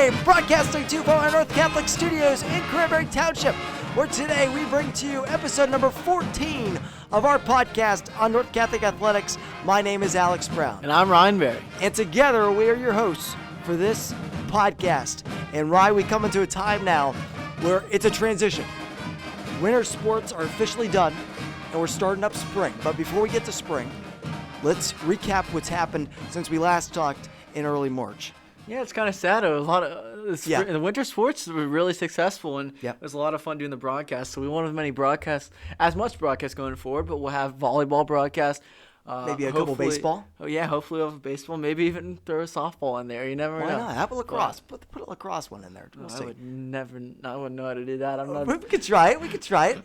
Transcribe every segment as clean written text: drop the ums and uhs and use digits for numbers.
Live, broadcasting to from our North Catholic Studios in Cranberry Township, where today we bring to you episode number 14 of our podcast on North Catholic Athletics. My name is Alex Brown. And I'm Ryan Berry. And together we are your hosts for this podcast. And Ryan, we come into a time now where it's a transition. Winter sports are officially done, and we're starting up spring. But before we get to spring, let's recap what's happened since we last talked in early March. Yeah, it's kind of sad. A lot of the winter sports were really successful, and it was a lot of fun doing the broadcast. So we won't have as much broadcast going forward, but we'll have volleyball broadcast. Maybe a couple baseball. Oh yeah, hopefully we'll have baseball. Maybe even throw a softball in there. You never know. Why not? How about lacrosse? Put a lacrosse one in there. We'll see. I wouldn't know how to do that. We could try it.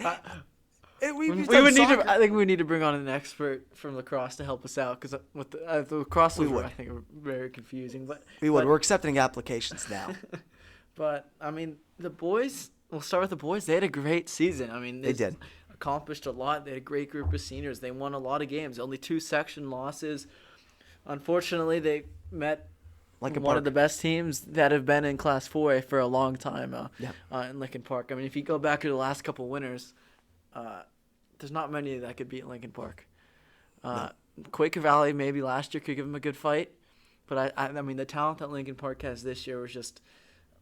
I think we need to bring on an expert from lacrosse to help us out, because with the lacrosse I think are very confusing. But we're accepting applications now. But I mean, the boys. We'll start with the boys. They had a great season. I mean, they did. Accomplished a lot. They had a great group of seniors. They won a lot of games. Only 2 section losses. Unfortunately, they met one of the best teams that have been in Class 4A for a long time in Lincoln Park. I mean, if you go back to the last couple winners, there's not many that could beat Lincoln Park. No. Quaker Valley maybe last year could give them a good fight, but I mean the talent that Lincoln Park has this year was just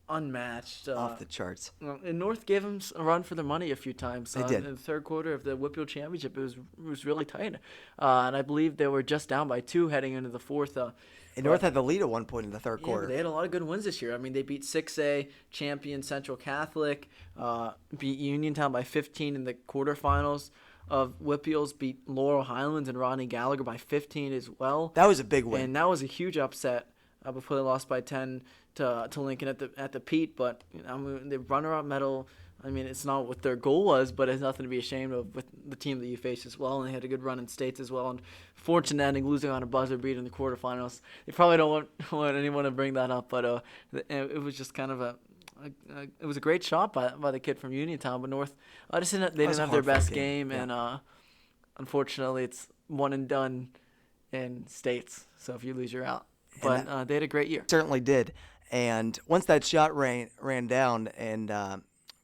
unmatched. Off the charts. And North gave them a run for their money a few times. They did. In the third quarter of the WPIAL championship, it was really tight, and I believe they were just down by 2 heading into the fourth. And North had the lead at one point in the third quarter. They had a lot of good wins this year. I mean, they beat 6A champion Central Catholic, beat Uniontown by 15 in the quarterfinals of WPIALs, beat Laurel Highlands and Rodney Gallagher by 15 as well. That was a big win. And that was a huge upset before they lost by 10 to Lincoln at the Pete. But I mean, the runner-up medal, I mean, it's not what their goal was, but it's nothing to be ashamed of with the team that you faced as well. And they had a good run in states as well. And fortunate ending, losing on a buzzer beat in the quarterfinals. They probably don't want anyone to bring that up, but it was just kind of it was a great shot by the kid from Uniontown, but North they didn't have their best game, and unfortunately it's one and done in states. So if you lose, you're out. But they had a great year. Certainly did. And once that shot ran down and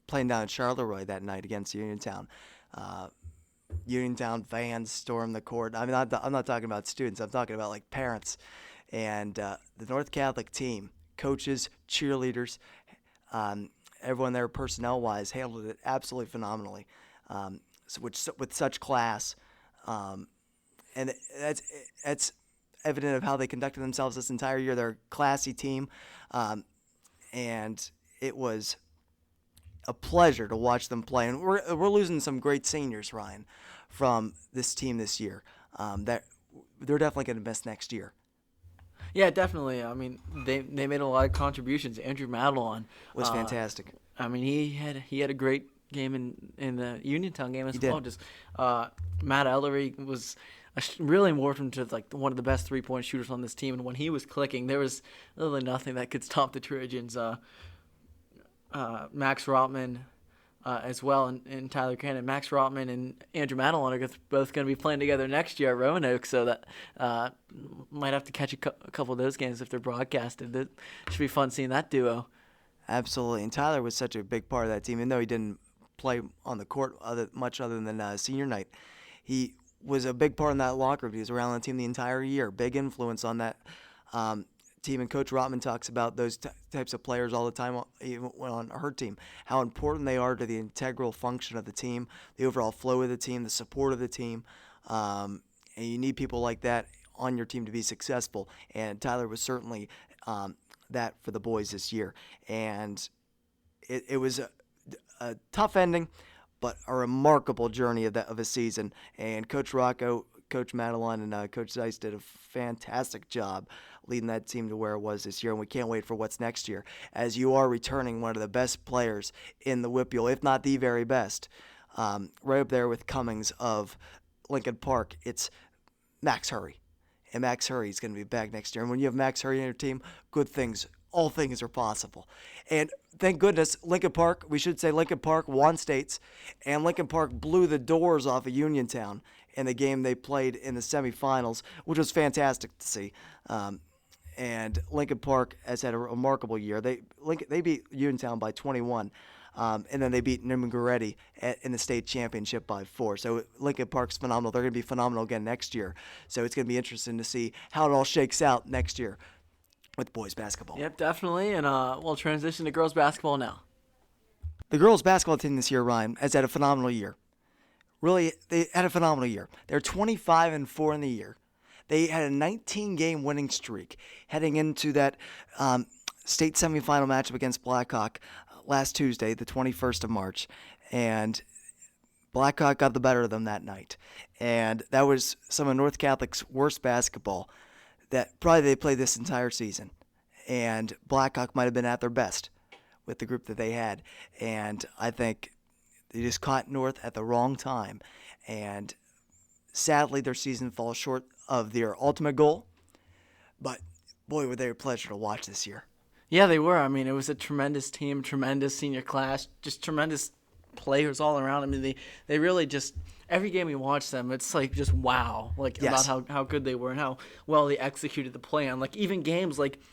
playing down in Charleroi that night against Uniontown, Uniontown fans stormed the court. I mean, I'm not talking about students. I'm talking about like parents, and the North Catholic team, coaches, cheerleaders. Everyone there personnel-wise handled it absolutely phenomenally, with such class, and that's evident of how they conducted themselves this entire year. They're a classy team, and it was a pleasure to watch them play. And we're losing some great seniors, Ryan, from this team this year. That they're definitely going to miss next year. Yeah, definitely. I mean, they made a lot of contributions. Andrew Madelon was fantastic. I mean, he had a great game in the Uniontown game as well. Just Matt Ellery was really morphed into like one of the best 3-point shooters on this team, and when he was clicking, there was literally nothing that could stop the Trojans. Max Rotman as well, and Tyler Cannon. Max Rotman and Andrew Madelon are both going to be playing together next year at Roanoke, so that might have to catch a couple of those games if they're broadcasted. It should be fun seeing that duo. Absolutely, and Tyler was such a big part of that team, even though he didn't play on the court much other than senior night. He was a big part in that locker room. He was around the team the entire year, big influence on that team, and Coach Rotman talks about those types of players all the time, even on her team, how important they are to the integral function of the team, the overall flow of the team, the support of the team, and you need people like that on your team to be successful, and Tyler was certainly that for the boys this year, and it was a tough ending, but a remarkable journey of a season, and Coach Rocco, Coach Madelon, and Coach Zeiss did a fantastic job leading that team to where it was this year, and we can't wait for what's next year, as you are returning one of the best players in the WPIAL, if not the very best, right up there with Cummings of Lincoln Park. It's Max Hurry, and Max Hurry is going to be back next year, and when you have Max Hurry on your team, all things are possible. And thank goodness Lincoln Park won states, and Lincoln Park blew the doors off of Uniontown in the game they played in the semifinals, which was fantastic to see. and Lincoln Park has had a remarkable year. They beat Uniontown by 21, and then they beat Newman Goretti in the state championship by 4. So Lincoln Park's phenomenal. They're going to be phenomenal again next year. So it's going to be interesting to see how it all shakes out next year with boys basketball. Yep, definitely. And we'll transition to girls basketball now. The girls basketball team this year, Ryan, has had a phenomenal year. Really, they had a phenomenal year. They're 25-4 in the year. They had a 19-game winning streak heading into that state semifinal matchup against Blackhawk last Tuesday, the 21st of March. And Blackhawk got the better of them that night. And that was some of North Catholic's worst basketball that probably they played this entire season. And Blackhawk might have been at their best with the group that they had. And I think they just caught North at the wrong time. And sadly, their season falls short of their ultimate goal. But, boy, were they a pleasure to watch this year. Yeah, they were. I mean, it was a tremendous team, tremendous senior class, just tremendous players all around. I mean, they really just – every game you watch them, it's like just wow, like Yes. about how good they were and how well they executed the plan. Like even games like –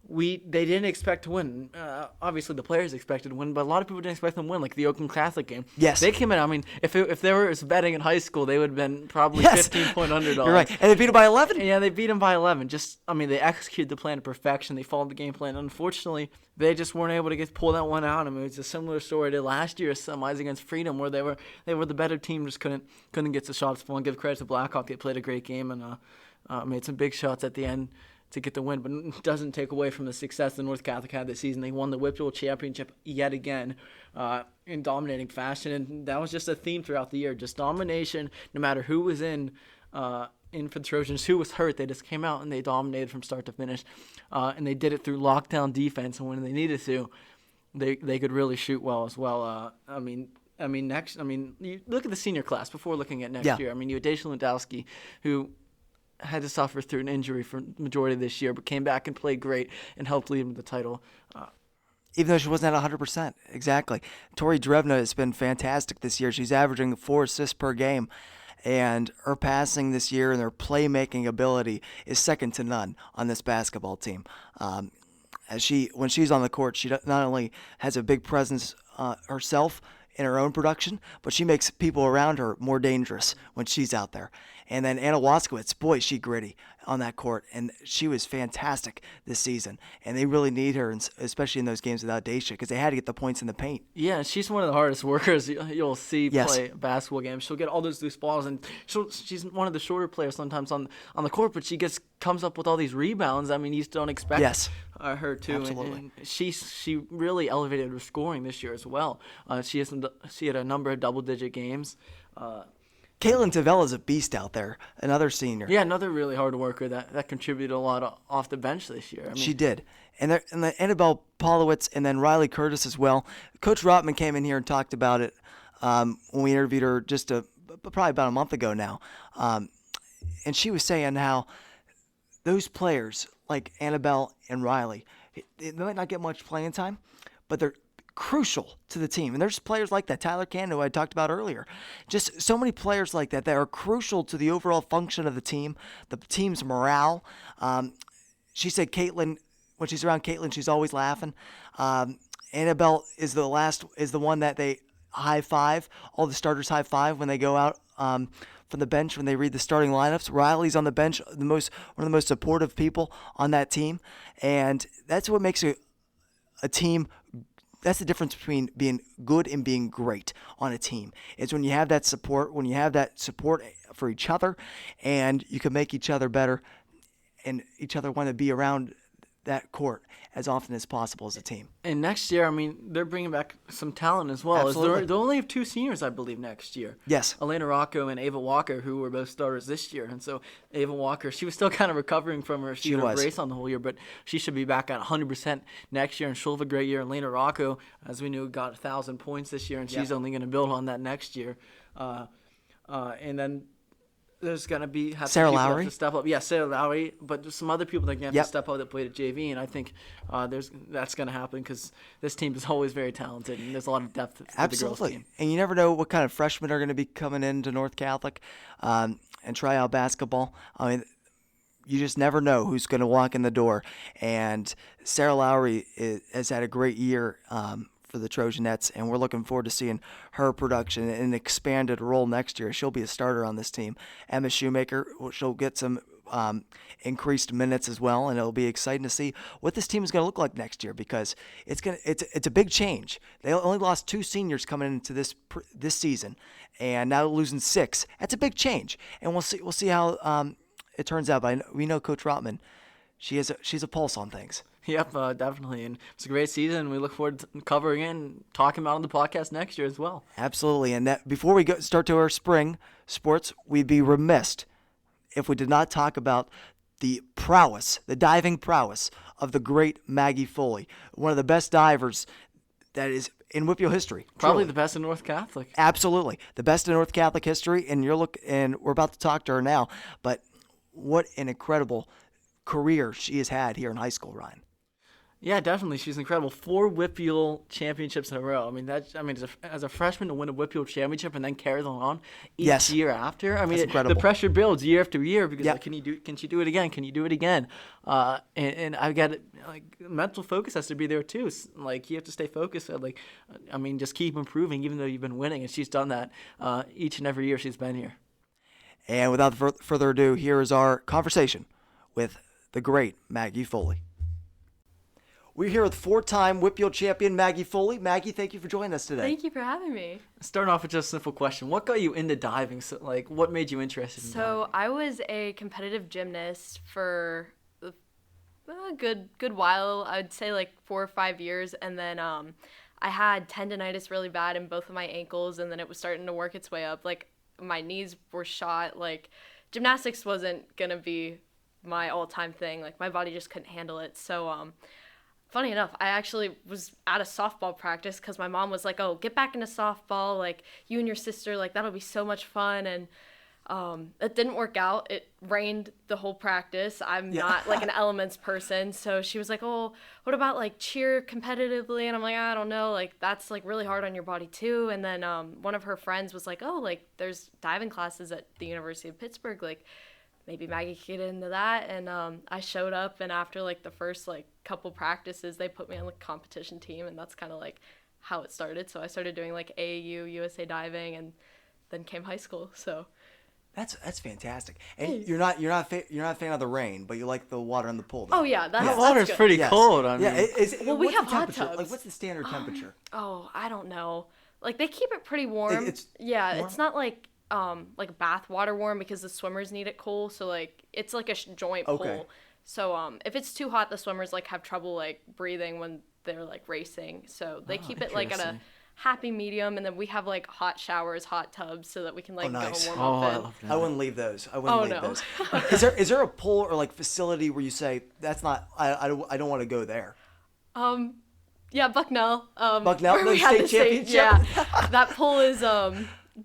they didn't expect to win. Obviously, the players expected to win, but a lot of people didn't expect them to win, like the Oakland Catholic game. Yes. They came in. I mean, if they were betting in high school, they would have been probably Yes. 15-point underdogs. You're right. And they beat them by 11? Yeah, they beat them by 11. They executed the plan to perfection. They followed the game plan. Unfortunately, they just weren't able to pull that one out. I mean, it's a similar story to last year's semis against Freedom, where they were the better team, just couldn't get the shots full. And give credit to Blackhawk, they played a great game and made some big shots at the end to get the win, but it doesn't take away from the success the North Catholic had this season. They won the WPIAL championship yet again in dominating fashion, and that was just a theme throughout the year, just domination. No matter who was in for the Trojans, who was hurt, they just came out and they dominated from start to finish, and they did it through lockdown defense, and when they needed to, they could really shoot well as well. You look at the senior class before looking at next year. I mean, you had Daisha Lewandowski, who had to suffer through an injury for the majority of this year, but came back and played great and helped lead them to the title. Even though she wasn't at 100%. Exactly. Tori Drevna has been fantastic this year. She's averaging 4 assists per game, and her passing this year and her playmaking ability is second to none on this basketball team. When she's on the court, she not only has a big presence herself in her own production, but she makes people around her more dangerous when she's out there. And then Anna Waskowitz, boy, she gritty on that court, and she was fantastic this season. And they really need her, especially in those games without Daisha, because they had to get the points in the paint. Yeah, she's one of the hardest workers you'll see Yes. play basketball games. She'll get all those loose balls, and she's one of the shorter players sometimes on the court, but she comes up with all these rebounds. I mean, you just don't expect Yes. Her to. Absolutely. And she really elevated her scoring this year as well. She had a number of double-digit games. Caitlin Tavella is a beast out there, another senior. Yeah, another really hard worker that contributed a lot off the bench this year. I mean, She did. And the Annabelle Polowitz and then Riley Curtis as well. Coach Rotman came in here and talked about it when we interviewed her probably about a month ago now. And she was saying how those players like Annabelle and Riley, they might not get much playing time, but they're crucial to the team. And there's players like that, Tyler Cannon, who I talked about earlier. Just so many players like that are crucial to the overall function of the team's morale. She said Caitlin, when she's around Caitlin, she's always laughing. Annabelle is the one that they high five, all the starters high five when they go out from the bench when they read the starting lineups. Riley's on the bench, one of the most supportive people on that team. And that's what makes a team. That's the difference between being good and being great on a team. It's when you have that support, for each other, and you can make each other better and each other want to be around that court as often as possible as a team. And next year, I mean, they're bringing back some talent as well. Absolutely. They only have 2 seniors, I believe, next year. Yes. Elena Rocco and Ava Walker, who were both starters this year. And so Ava Walker, she was still kind of recovering from her brace on the whole year, but she should be back at 100% next year, and she'll have a great year. Elena Rocco, as we knew, got 1,000 points this year, and she's only going to build on that next year. And then there's going to be Sarah Lowry to step up. Yeah, Sarah Lowry, but there's some other people that are going to have to step up that played at JV, and I think that's going to happen because this team is always very talented, and there's a lot of depth to the girls' team. And you never know what kind of freshmen are going to be coming into North Catholic and try out basketball. I mean, you just never know who's going to walk in the door. And Sarah Lowry has had a great year for the Trojanettes, and we're looking forward to seeing her production in an expanded role next year. She'll be a starter on this team. Emma Shoemaker, she'll get some increased minutes as well, and it'll be exciting to see what this team is going to look like next year, because it's a big change. They only lost 2 seniors coming into this season, and now losing 6. That's a big change, and we'll see how it turns out. But we know Coach Rotman, she's a pulse on things. Yep, definitely. And it's a great season. We look forward to covering it and talking about it on the podcast next year as well. Absolutely. And that before we start to our spring sports, we'd be remiss if we did not talk about the diving prowess of the great Maggie Foley, one of the best divers that is in WPIAL history. Probably truly. the best in North Catholic. Absolutely. The best in North Catholic history, and we're about to talk to her now, but what an incredible career she has had here in high school, Ryan. Yeah, definitely. She's incredible. 4 WPIAL championships in a row. As a freshman to win a WPIAL championship and then carry them on each year after. That's incredible. The pressure builds year after year because Yep. Can she do it again? Can you do it again? And I've got mental focus has to be there too. Like you have to stay focused. Just keep improving even though you've been winning. And she's done that each and every year she's been here. And without further ado, here is our conversation with the great Maggie Foley. We're here with 4-time WPIAL champion Maggie Foley. Maggie, thank you for joining us today. Thank you for having me. Starting off with just a simple question. What got you into diving? So, what made you interested in diving? So I was a competitive gymnast for a good while. I would say 4 or 5 years. And then I had tendonitis really bad in both of my ankles. And then it was starting to work its way up. My knees were shot. Gymnastics wasn't going to be my all-time thing. My body just couldn't handle it. So funny enough, I actually was at a softball practice because my mom was like, oh, get back into softball, you and your sister, that'll be so much fun. And it didn't work out. It rained the whole practice. I'm not an elements person. So she was like, oh, what about cheer competitively? And I'm like, I don't know. That's really hard on your body too. And then one of her friends was like, oh, there's diving classes at the University of Pittsburgh. Maybe Maggie could get into that. And I showed up, and after the first couple practices, they put me on the competition team, and that's kind of how it started. So I started doing AAU, USA diving, and then came high school. So that's fantastic. And you're not a fan of the rain, but you like the water in the pool, though. Oh yeah, the water's pretty cold. We have hot tubs. What's the standard temperature? I don't know. They keep it pretty warm. It's warm? Warm? It's not bath water warm because the swimmers need it cool. So it's a joint pool. So if it's too hot, the swimmers have trouble breathing when they're racing. So they keep it at a happy medium, and then we have hot showers, hot tubs, so that we can nice. go warm Oh, up. I love that. I wouldn't leave those. No. Is there a pool or facility where you say that's not? I don't want to go there. Yeah, Bucknell. Bucknell, we had state championship. Yeah, that pool is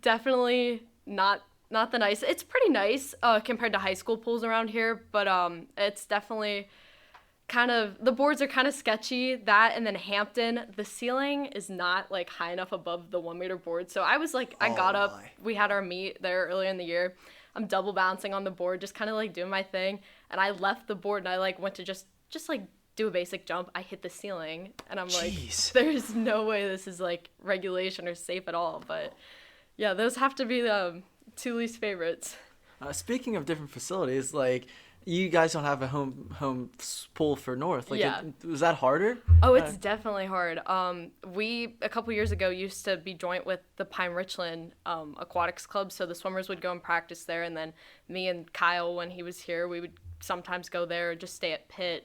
definitely not the nice. It's pretty nice compared to high school pools around here, but it's definitely kind of, the boards are kind of sketchy. That, and then Hampton, the ceiling is not high enough above the 1 meter board. So I was I got up. We had our meet there earlier in the year. I'm double bouncing on the board, just kind of doing my thing, and I left the board and I went to just do a basic jump. I hit the ceiling, and I'm Jeez. there's no way this is regulation or safe at all. But yeah, those have to be the 2 least favorites. Speaking of different facilities, you guys don't have a home pool for North. Was that harder? Oh, it's definitely hard. We a couple years ago used to be joint with the Pine Richland Aquatics Club, so the swimmers would go and practice there, and then me and Kyle, when he was here, we would sometimes go there or just stay at Pitt.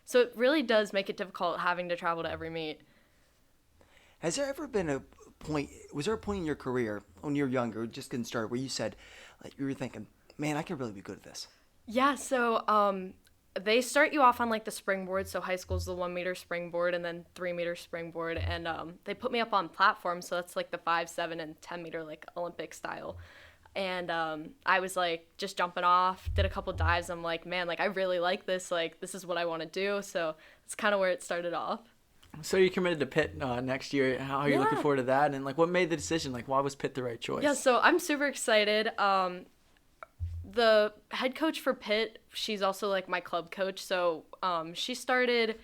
So it really does make it difficult having to travel to every meet. Has there ever been a point? Was there a point in your career when you were younger, just getting started, where you said, you were thinking, "Man, I could really be good at this"? Yeah. So they start you off on the springboard. So high school's the 1 meter springboard, and then 3 meter springboard, and they put me up on platforms. So that's the 5, 7, and 10 meter Olympic style. And I was just jumping off, did a couple dives. I'm man, I really like this. This is what I want to do. So it's kind of where it started off. So you're committed to Pitt next year. How are you looking forward to that? And what made the decision? Why was Pitt the right choice? Yeah, so I'm super excited. the head coach for Pitt, she's also like my club coach. So she started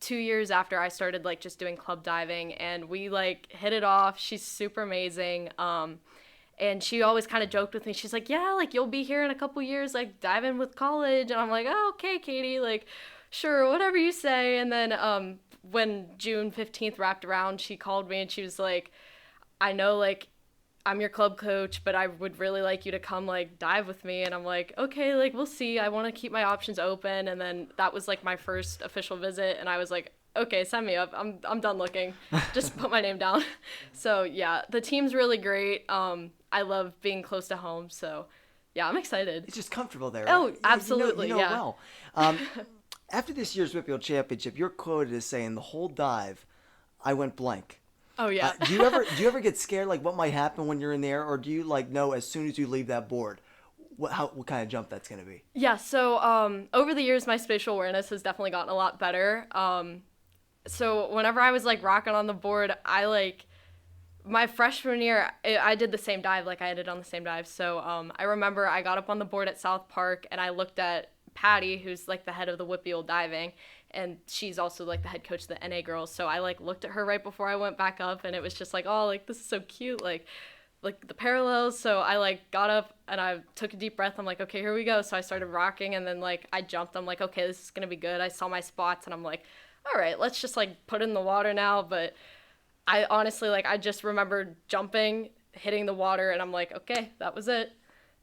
2 years after I started like just doing club diving, and we like hit it off. She's super amazing. And she always kind of joked with me. She's like, yeah, like you'll be here in a couple years, like diving with college. And I'm like, oh, okay, Katie, like sure, whatever you say. And then when June 15th wrapped around, she called me and she was like, I know like I'm your club coach, but I would really like you to come like dive with me. And I'm like, okay, like we'll see. I want to keep my options open. And then that was like my first official visit, and I was like, okay, sign me up. I'm done looking. Just put my name down. So yeah, the team's really great. I love being close to home. So yeah, I'm excited. It's just comfortable there. Oh, Right? absolutely. You know yeah. well. After this year's WPIAL championship, you're quoted as saying the whole dive, I went blank. Oh yeah. Do you ever get scared like what might happen when you're in there, or do you like know as soon as you leave that board what kind of jump that's going to be? Yeah, so over the years, my spatial awareness has definitely gotten a lot better. So whenever I was like rocking on the board, I like my freshman year, I did the same dive, like I ended on the same dive. So I remember I got up on the board at South Park and I looked at Patty, who's like the head of the WPIAL diving, and she's also like the head coach of the NA girls. So I like looked at her right before I went back up, and it was just like, oh, like this is so cute, like the parallels. So I like got up and I took a deep breath. I'm like, okay, here we go. So I started rocking, and then like I jumped. I'm like, okay, this is gonna be good. I saw my spots and I'm like, all right, let's just like put it in the water now. But I honestly like I just remembered jumping, hitting the water, and I'm like, okay, that was it.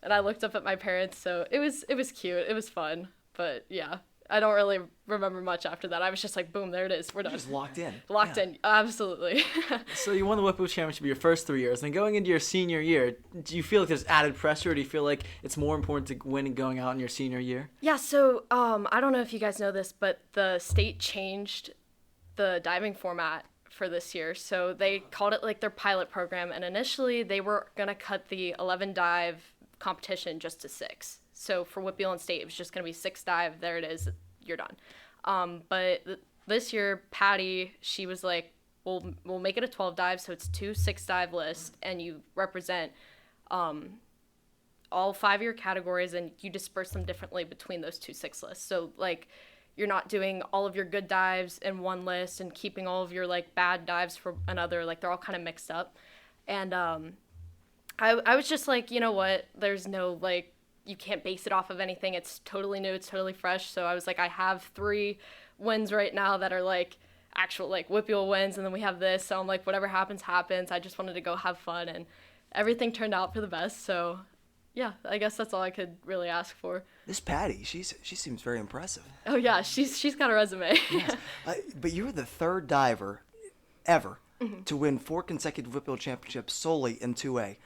And I looked up at my parents, so it was cute. It was fun. But yeah, I don't really remember much after that. I was just like, boom, there it is. We're done. Just locked in. Locked in, absolutely. So you won the WPIAL championship your first 3 years. And going into your senior year, do you feel like there's added pressure? Or do you feel like it's more important to win and going out in your senior year? Yeah, so I don't know if you guys know this, but the state changed the diving format for this year. So they called it like their pilot program. And initially they were going to cut the 11 dive competition just to 6. So for WPIAL and state, it was just going to be 6 dive. There it is. You're done. But this year, Patty, she was like, we'll make it a 12 dive. So it's 2 6-dive lists, and you represent all 5 of your categories, and you disperse them differently between those 2 6 lists. So like, you're not doing all of your good dives in one list and keeping all of your like bad dives for another. Like they're all kind of mixed up. And I was just like, you know what? There's no like, you can't base it off of anything. It's totally new. It's totally fresh. So I was like, I have 3 wins right now that are like actual like WPIAL wins, and then we have this. So I'm like, whatever happens, happens. I just wanted to go have fun, and everything turned out for the best. So yeah, I guess that's all I could really ask for. This Patty, she seems very impressive. Oh yeah, she's got a resume. Yes. But you were the 3rd diver ever to win 4 consecutive WPIAL championships solely in 2A.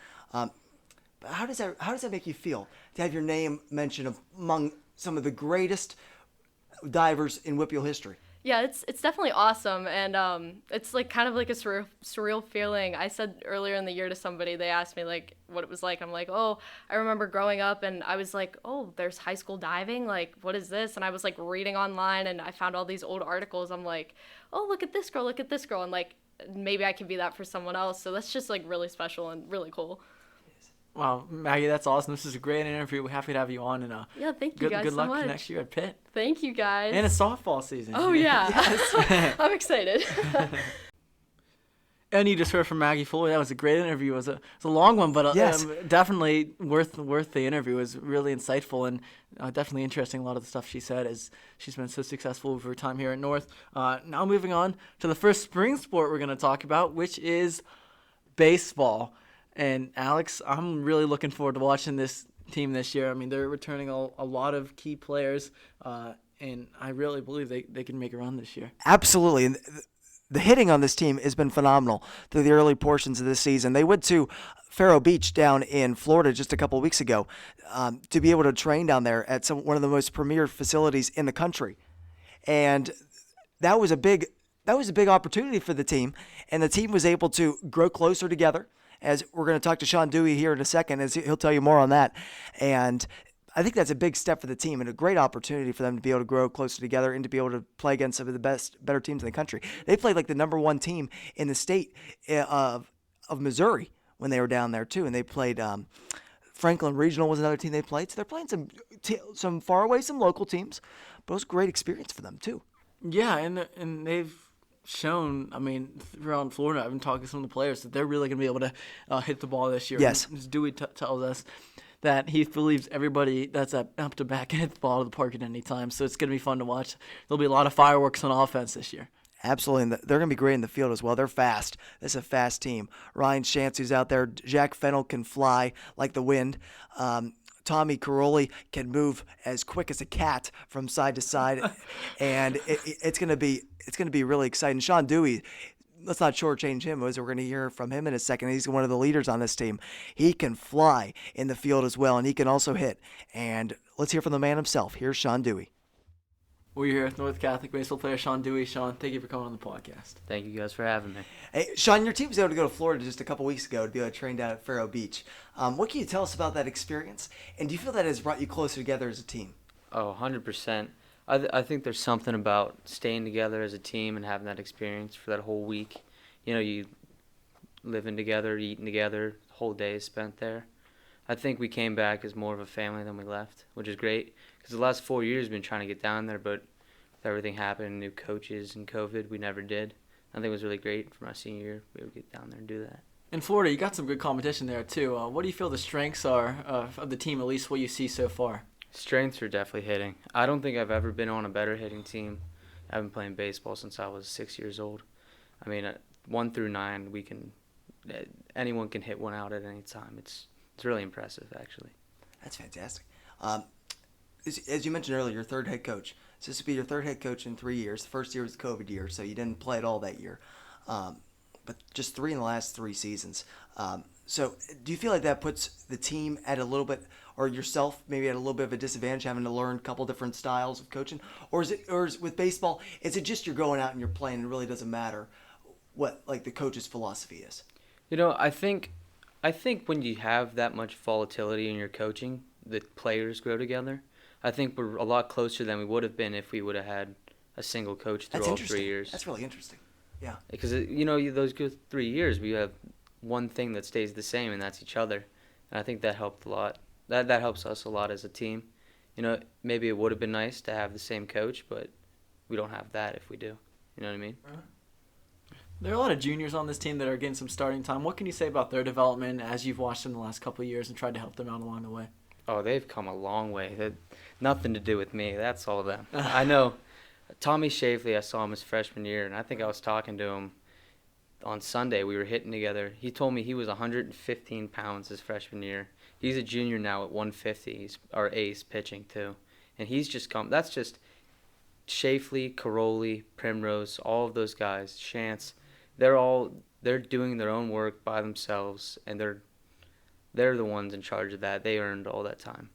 How does that make you feel to have your name mentioned among some of the greatest divers in WPIAL history? Yeah, it's definitely awesome, and it's like kind of like a surreal feeling. I said earlier in the year to somebody, they asked me like what it was like. I'm like, oh, I remember growing up, and I was like, oh, there's high school diving, like what is this? And I was like reading online, and I found all these old articles. I'm like, oh, look at this girl, and like maybe I could be that for someone else. So that's just like really special and really cool. Wow, Maggie, that's awesome. This is a great interview. We're happy to have you on. And yeah, thank you guys good so luck much. next year at Pitt. Thank you guys. And it's softball season. Oh yeah, Yes. I'm excited. And you just heard from Maggie Foley. That was a great interview. It was a long one, but Yes. Definitely worth the interview. It was really insightful and definitely interesting. A lot of the stuff she said, as she's been so successful over her time here at North. Now moving on to the first spring sport we're going to talk about, which is baseball. And Alex, I'm really looking forward to watching this team this year. I mean, they're returning a lot of key players, and I really believe they can make a run this year. Absolutely. And the hitting on this team has been phenomenal through the early portions of this season. They went to Faro Beach down in Florida just a couple of weeks ago to be able to train down there at one of the most premier facilities in the country. And that was a big opportunity for the team, and the team was able to grow closer together. As we're going to talk to Sean Dewey here in a second, as he'll tell you more on that. And I think that's a big step for the team and a great opportunity for them to be able to grow closer together and to be able to play against some of the better teams in the country. They played like the number 1 team in the state of Missouri when they were down there too, and they played Franklin Regional was another team they played. So they're playing some far away, some local teams, but it was a great experience for them too. Yeah, and they've shown, I mean, around Florida, I've been talking to some of the players that they're really going to be able to hit the ball this year. Yes. As Dewey tells us that he believes everybody that's up to bat can hit the ball to the park at any time. So it's going to be fun to watch. There'll be a lot of fireworks on offense this year. Absolutely, and they're going to be great in the field as well. They're fast. This is a fast team. Ryan Shantz, who's out there. Jack Fennell can fly like the wind. Tommy Caroli can move as quick as a cat from side to side, and it's going to be really exciting. Sean Dewey, let's not shortchange him, as we're going to hear from him in a second. He's one of the leaders on this team. He can fly in the field as well, and he can also hit. And let's hear from the man himself. Here's Sean Dewey. We're here with North Catholic baseball player Sean Dewey. Sean, thank you for coming on the podcast. Thank you guys for having me. Hey, Sean, your team was able to go to Florida just a couple weeks ago to be able to train down at Faro Beach. What can you tell us about that experience? And do you feel that has brought you closer together as a team? Oh, 100%. I think there's something about staying together as a team and having that experience for that whole week. You know, you living together, eating together, the whole day is spent there. I think we came back as more of a family than we left, which is great. Because the last 4 years we've been trying to get down there, but with everything happening, new coaches and COVID, we never did. I think it was really great for my senior year to be able to get down there and do that. In Florida, you got some good competition there, too. What do you feel the strengths are of the team, at least what you see so far? Strengths are definitely hitting. I don't think I've ever been on a better hitting team. I've been playing baseball since I was 6 years old. I mean, 1 through 9, anyone can hit one out at any time. It's really impressive, actually. That's fantastic. As you mentioned earlier, your third head coach. So this would be your third head coach in 3 years. The first year was the COVID year, so you didn't play at all that year. But just 3 in the last 3 seasons. So do you feel like that puts the team at a little bit, or yourself maybe at a little bit of a disadvantage, having to learn a couple different styles of coaching? Or is with baseball, is it just you're going out and you're playing and it really doesn't matter what like the coach's philosophy is? You know, I think when you have that much volatility in your coaching, the players grow together. I think we're a lot closer than we would have been if we would have had a single coach through all 3 years. That's really interesting. Yeah. Because, those good 3 years, we have one thing that stays the same, and that's each other. And I think that helped a lot. That helps us a lot as a team. You know, maybe it would have been nice to have the same coach, but we don't have that if we do. You know what I mean? There are a lot of juniors on this team that are getting some starting time. What can you say about their development as you've watched them the last couple of years and tried to help them out along the way? Oh, they've come a long way. That nothing to do with me. That's all them. I know. Tommy Shafley, I saw him his freshman year, and I think I was talking to him on Sunday. We were hitting together. He told me he was 115 pounds his freshman year. He's a junior now at 150. He's our ace pitching, too. And he's just come. That's just Shafley, Caroli, Primrose, all of those guys, Shantz. They're doing their own work by themselves, and they're the ones in charge of that. They earned all that time.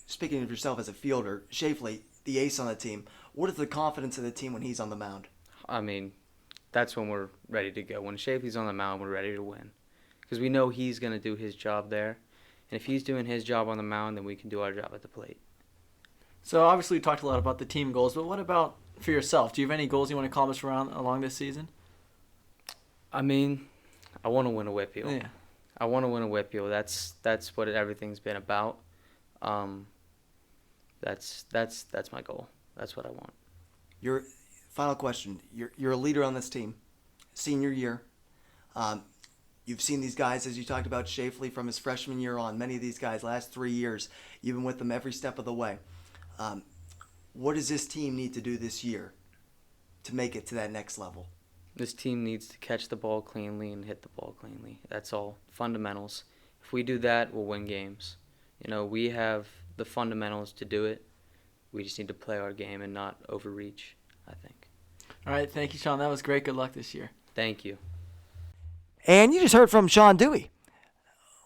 Speaking of yourself as a fielder, Shafley, the ace on the team, what is the confidence of the team when he's on the mound? I mean, that's when we're ready to go. When Shafley's on the mound, we're ready to win. Because we know he's going to do his job there. And if he's doing his job on the mound, then we can do our job at the plate. So obviously we talked a lot about the team goals, but what about for yourself? Do you have any goals you want to accomplish along this season? I mean, I want to win a WPIAL. Yeah. I want to win a WPIAL. That's what everything's been about. That's my goal. That's what I want. Your final question. You're a leader on this team, senior year. You've seen these guys, as you talked about Shafley from his freshman year on. Many of these guys, last 3 years, you've been with them every step of the way. What does this team need to do this year to make it to that next level? This team needs to catch the ball cleanly and hit the ball cleanly. That's all. Fundamentals. If we do that, we'll win games. You know, we have the fundamentals to do it. We just need to play our game and not overreach, I think. All right, thank you, Sean. That was great. Good luck this year. Thank you. And you just heard from Sean Dewey,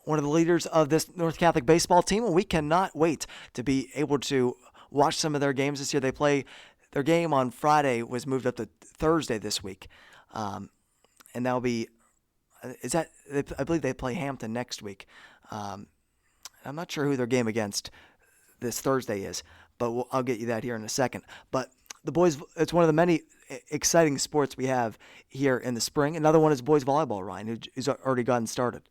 one of the leaders of this North Catholic baseball team, and we cannot wait to be able to watch some of their games this year. They play their game on Friday was moved up to Thursday this week, and that'll be I believe they play Hampton next week. I'm not sure who their game against this Thursday is, but I'll get you that here in a second. But the boys, it's one of the many exciting sports we have here in the spring. Another one is boys volleyball, Ryan, who's already gotten started.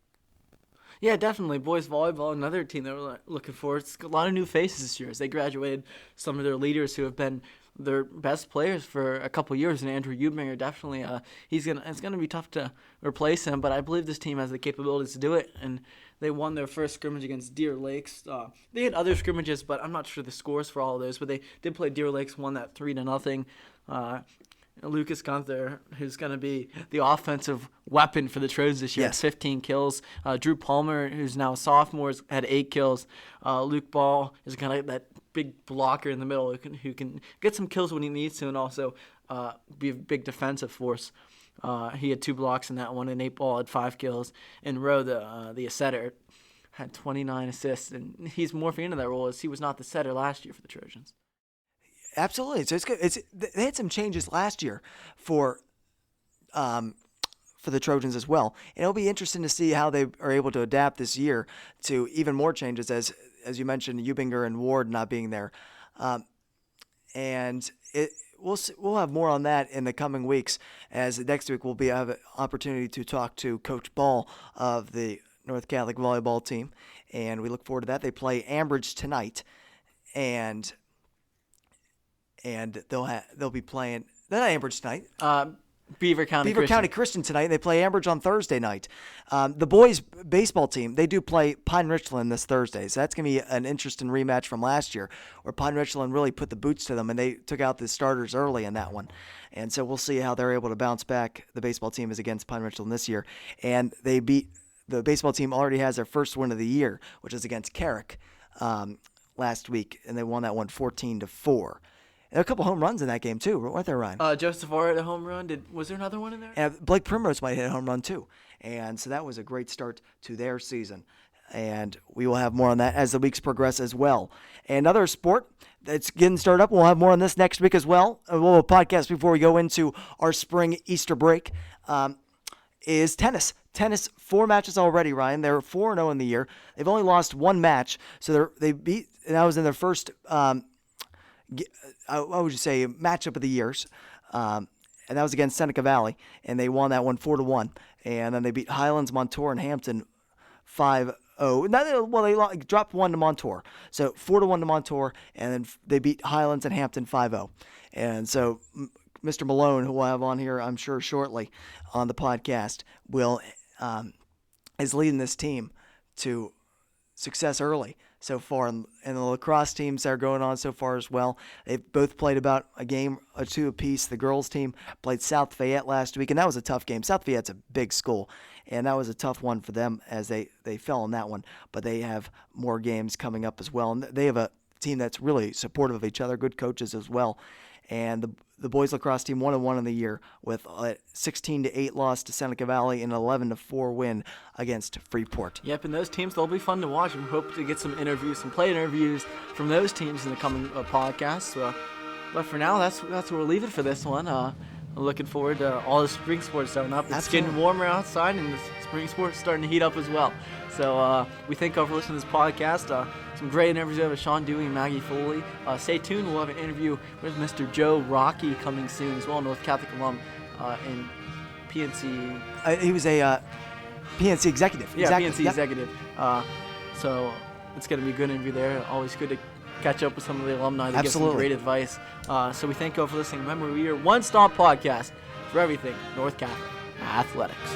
Yeah, definitely. Boys volleyball, another team that we're looking for. It's a lot of new faces this year as they graduated some of their leaders who have been their best players for a couple years. And Andrew Eubinger, definitely, it's gonna be tough to replace him. But I believe this team has the capabilities to do it. And they won their first scrimmage against Deer Lakes. They had other scrimmages, but I'm not sure the scores for all of those. But they did play Deer Lakes, won that 3-0. Lucas Gunther, who's going to be the offensive weapon for the Trojans this year, Yes. 15 kills. Drew Palmer, who's now a sophomore, had 8 kills. Luke Ball is kind of that big blocker in the middle who can get some kills when he needs to and also be a big defensive force. He had 2 blocks in that one, and 8 Ball had 5 kills. And Rowe, the setter, had 29 assists, and he's morphing into that role as he was not the setter last year for the Trojans. Absolutely. So it's good. They had some changes last year for the Trojans as well, and it'll be interesting to see how they are able to adapt this year to even more changes, as you mentioned, Eubinger and Ward not being there, and we'll have more on that in the coming weeks. As next week we'll have an opportunity to talk to Coach Ball of the North Catholic volleyball team, and we look forward to that. They play Ambridge tonight, and they'll be playing. They're not Ambridge tonight. Beaver County Christian tonight. They play Ambridge on Thursday night. The boys baseball team, they do play Pine Richland this Thursday, so that's gonna be an interesting rematch from last year, where Pine Richland really put the boots to them and they took out the starters early in that one. And so we'll see how they're able to bounce back. The baseball team is against Pine Richland this year, and they beat the baseball team already has their first win of the year, which is against Carrick last week, and they won that one 14-4. There were a couple home runs in that game too, weren't there, Ryan? Joseph Orr had a home run. Was there another one in there? And Blake Primrose might hit a home run too. And so that was a great start to their season. And we will have more on that as the weeks progress as well. Another sport that's getting started up, we'll have more on this next week as well. We'll have a podcast before we go into our spring Easter break, is tennis. Tennis, 4 matches already, Ryan. They're 4-0 in the year. They've only lost 1 match. So they beat, and that was in their first what would you say, matchup of the years, and that was against Seneca Valley, and they won that one 4-1, and then they beat Highlands, Montour, and Hampton 5-0. They dropped 1 to Montour, so 4-1 to Montour, and then they beat Highlands and Hampton 5-0, and so Mr. Malone, who we'll have on here, I'm sure shortly on the podcast, is leading this team to success early so far, and the lacrosse teams that are going on so far as well. They've both played about a game or 2 apiece. The girls team played South Fayette last week, and that was a tough game. South Fayette's a big school, and that was a tough one for them as they fell in that one. But they have more games coming up as well, and they have a team that's really supportive of each other, good coaches as well. And the boys lacrosse team 1-1 in the year with a 16-8 loss to Seneca Valley and an 11-4 win against Freeport. Yep, and those teams, they'll be fun to watch. We hope to get some interviews, some play interviews from those teams in the coming podcasts. But for now, that's where we'll leave it for this one. I'm looking forward to all the spring sports starting up. It's Absolutely. getting warmer outside, and the spring sports starting to heat up as well. So we thank you all for listening to this podcast. Some great interviews with Sean Dewey and Maggie Foley. Stay tuned. We'll have an interview with Mr. Joe Rocky coming soon as well, North Catholic alum in PNC. He was a PNC executive. Yeah, exactly. PNC executive. So it's going to be a good interview there. Always good to catch up with some of the alumni that give some great advice. So we thank you all for listening. Remember, we are one-stop podcast for everything North Catholic athletics.